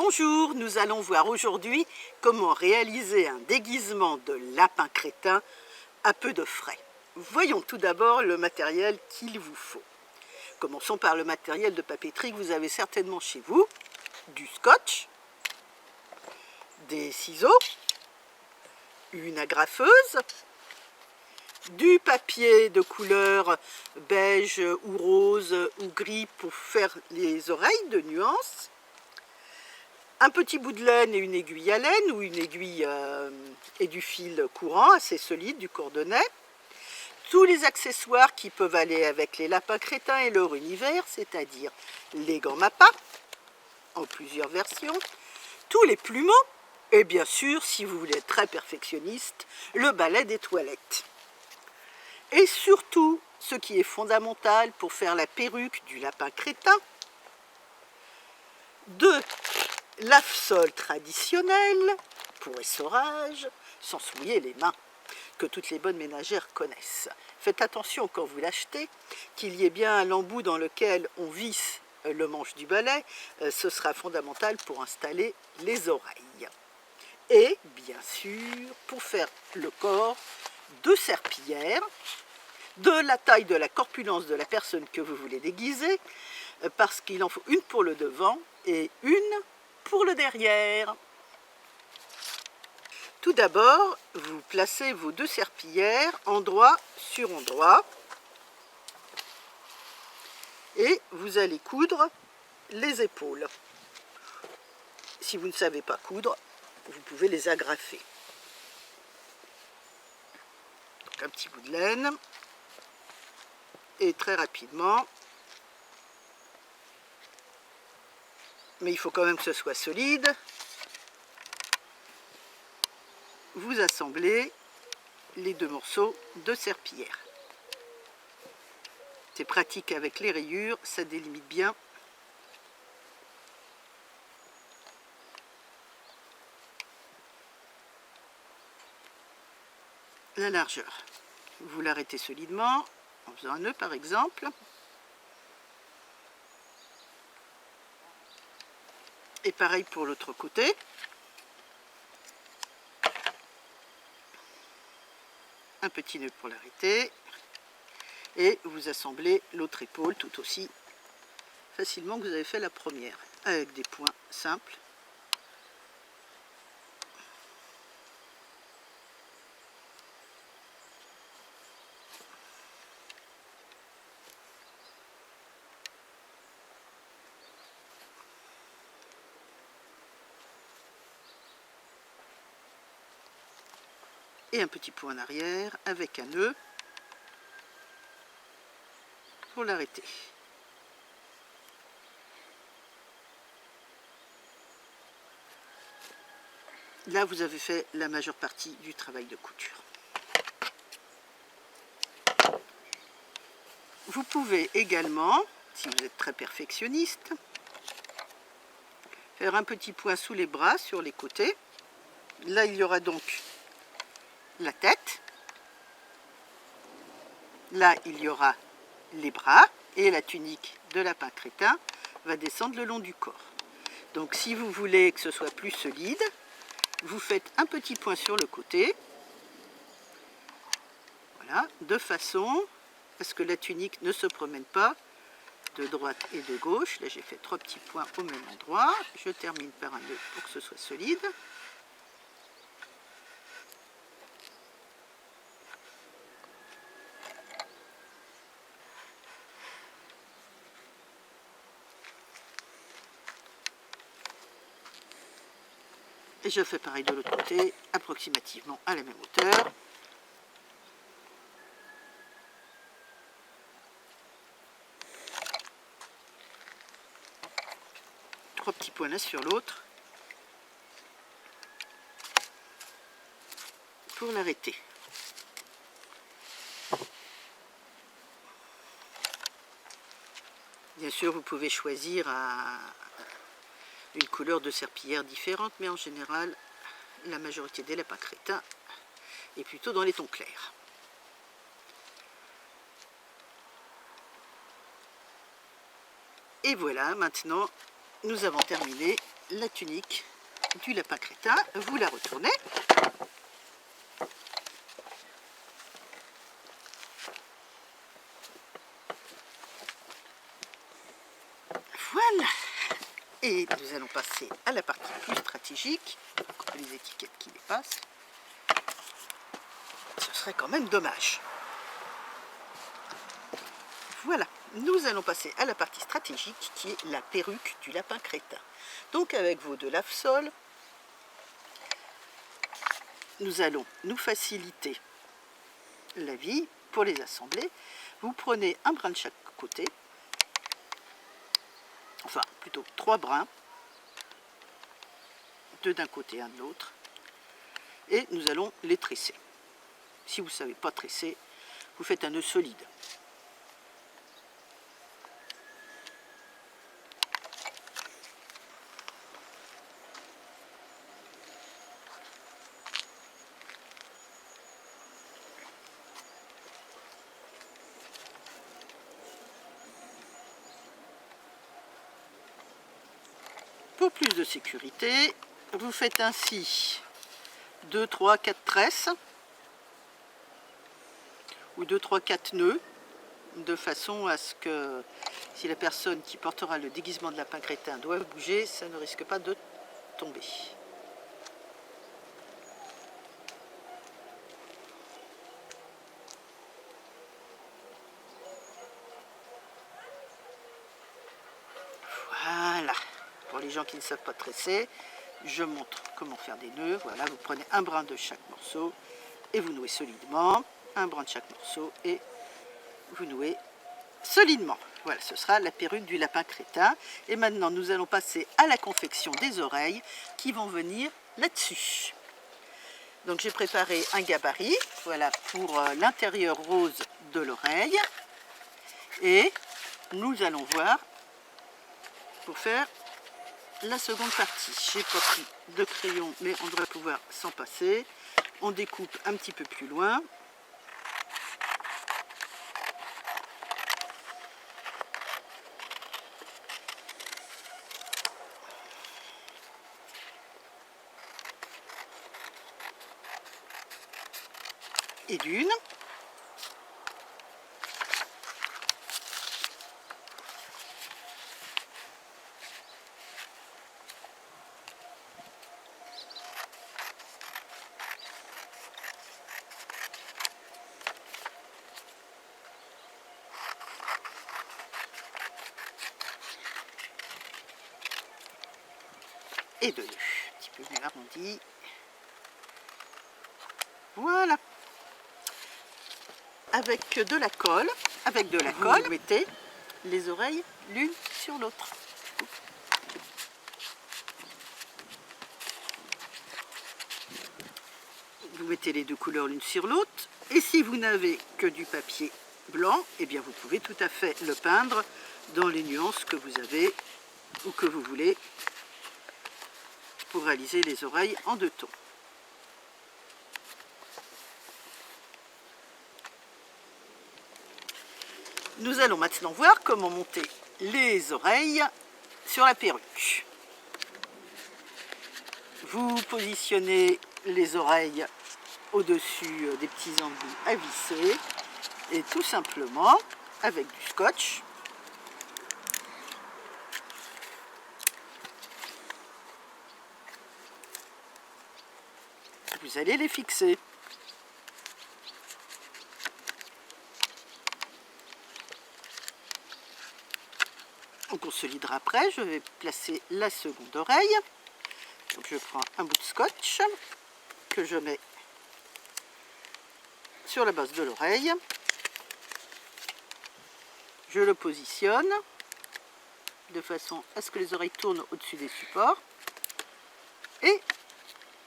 Bonjour, nous allons voir aujourd'hui comment réaliser un déguisement de lapin crétin à peu de frais. Voyons tout d'abord le matériel qu'il vous faut. Commençons par le matériel de papeterie que vous avez certainement chez vous. Du scotch, des ciseaux, une agrafeuse, du papier de couleur beige ou rose ou gris pour faire les oreilles de nuances, un petit bout de laine et une aiguille à laine ou une aiguille et du fil courant assez solide, du cordonnet, tous les accessoires qui peuvent aller avec les lapins crétins et leur univers, c'est-à-dire les gants Mappa en plusieurs versions, tous les plumeaux et bien sûr, si vous voulez être très perfectionniste, le balai des toilettes. Et surtout, ce qui est fondamental pour faire la perruque du lapin crétin, de lave-sol traditionnel pour essorage, sans se mouiller les mains, que toutes les bonnes ménagères connaissent. Faites attention quand vous l'achetez, qu'il y ait bien un embout dans lequel on visse le manche du balai, ce sera fondamental pour installer les oreilles. Et bien sûr, pour faire le corps, deux serpillères, de la taille de la corpulence de la personne que vous voulez déguiser, parce qu'il en faut une pour le devant et une pour le derrière. Tout d'abord, vous placez vos deux serpillères endroit sur endroit et vous allez coudre les épaules. Si vous ne savez pas coudre, vous pouvez les agrafer. Donc un petit bout de laine et très rapidement, mais il faut quand même que ce soit solide, vous assemblez les deux morceaux de serpillière. C'est pratique avec les rayures, ça délimite bien. La largeur. Vous l'arrêtez solidement, en faisant un nœud par exemple. Et pareil pour l'autre côté. Un petit nœud pour l'arrêter. Et vous assemblez l'autre épaule tout aussi facilement que vous avez fait la première, avec des points simples. Et un petit point en arrière avec un nœud pour l'arrêter. Là, vous avez fait la majeure partie du travail de couture. Vous pouvez également, si vous êtes très perfectionniste, faire un petit point sous les bras, sur les côtés. Là, il y aura donc la tête. Là, il y aura les bras et la tunique de lapin crétin va descendre le long du corps. Donc, si vous voulez que ce soit plus solide, vous faites un petit point sur le côté. Voilà, de façon à ce que la tunique ne se promène pas de droite et de gauche. Là, j'ai fait 3 petits points au même endroit. Je termine par un nœud pour que ce soit solide. Et je fais pareil de l'autre côté, approximativement à la même hauteur. Trois petits points l'un sur l'autre pour l'arrêter. Bien sûr, vous pouvez choisir une couleur de serpillière différente, mais en général, la majorité des lapins crétins est plutôt dans les tons clairs. Et voilà, maintenant, nous avons terminé la tunique du lapin crétin, vous la retournez. Voilà. Et nous allons passer à la partie plus stratégique. Les étiquettes qui dépassent. Ce serait quand même dommage. Voilà. Nous allons passer à la partie stratégique qui est la perruque du lapin crétin. Donc avec vos deux lave-sol, nous allons nous faciliter la vie pour les assembler. Vous prenez un brin de chaque côté, enfin plutôt 3 brins, 2 d'un côté, 1 de l'autre, et nous allons les tresser. Si vous ne savez pas tresser, vous faites un nœud solide. Pour plus de sécurité, vous faites ainsi 2, 3, 4 tresses ou 2, 3, 4 nœuds de façon à ce que si la personne qui portera le déguisement de lapin crétin doit bouger, ça ne risque pas de tomber. Voilà. Pour les gens qui ne savent pas tresser, je montre comment faire des nœuds. Voilà, vous prenez un brin de chaque morceau et vous nouez solidement. Un brin de chaque morceau et vous nouez solidement. Voilà, ce sera la perruque du lapin crétin. Et maintenant, nous allons passer à la confection des oreilles qui vont venir là-dessus. Donc, j'ai préparé un gabarit, voilà, pour l'intérieur rose de l'oreille. Et nous allons voir pour faire la seconde partie. J'ai pas pris de crayon, mais on devrait pouvoir s'en passer. On découpe un petit peu plus loin. Et d'une. Et de deux, un petit peu mieux arrondi. Voilà. Avec de la colle, vous mettez les oreilles l'une sur l'autre. Vous mettez les deux couleurs l'une sur l'autre. Et si vous n'avez que du papier blanc, eh bien vous pouvez tout à fait le peindre dans les nuances que vous avez ou que vous voulez pour réaliser les oreilles en 2 tons. Nous allons maintenant voir comment monter les oreilles sur la perruque. Vous positionnez les oreilles au-dessus des petits embouts à visser et tout simplement avec du scotch, vous allez les fixer. On consolidera après. Je vais placer la seconde oreille. Donc je prends un bout de scotch que je mets sur la base de l'oreille. Je le positionne de façon à ce que les oreilles tournent au-dessus des supports. Et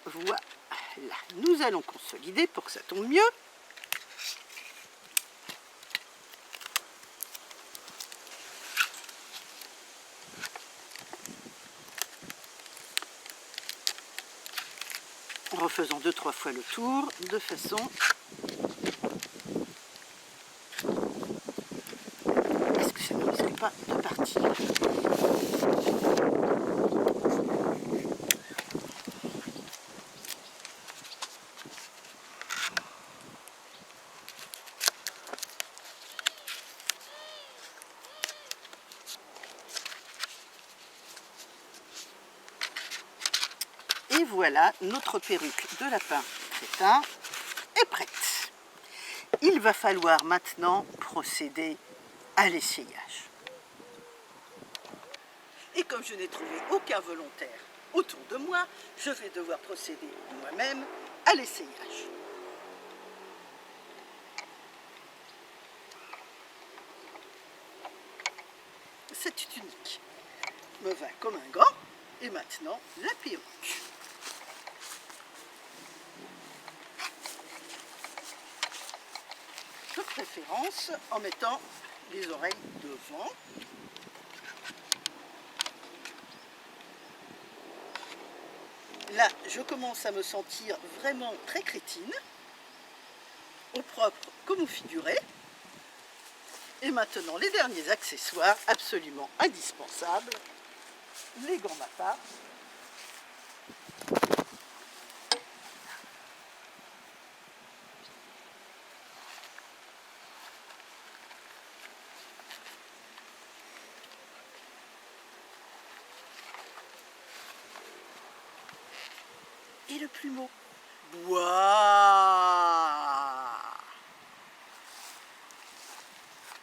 voilà. Nous allons consolider pour que ça tombe mieux. En refaisant 2-3 fois le tour, de façon à ce que ça ne risque pas de partir. Et voilà, notre perruque de lapin crétin est prête. Il va falloir maintenant procéder à l'essayage. Et comme je n'ai trouvé aucun volontaire autour de moi, je vais devoir procéder moi-même à l'essayage. Cette tunique me va comme un gant. Et maintenant, la perruque. De préférence en mettant les oreilles devant. Là, je commence à me sentir vraiment très crétine, au propre comme au figuré. Et maintenant, les derniers accessoires absolument indispensables, les gants Mappa. Et le plumeau. Waouh!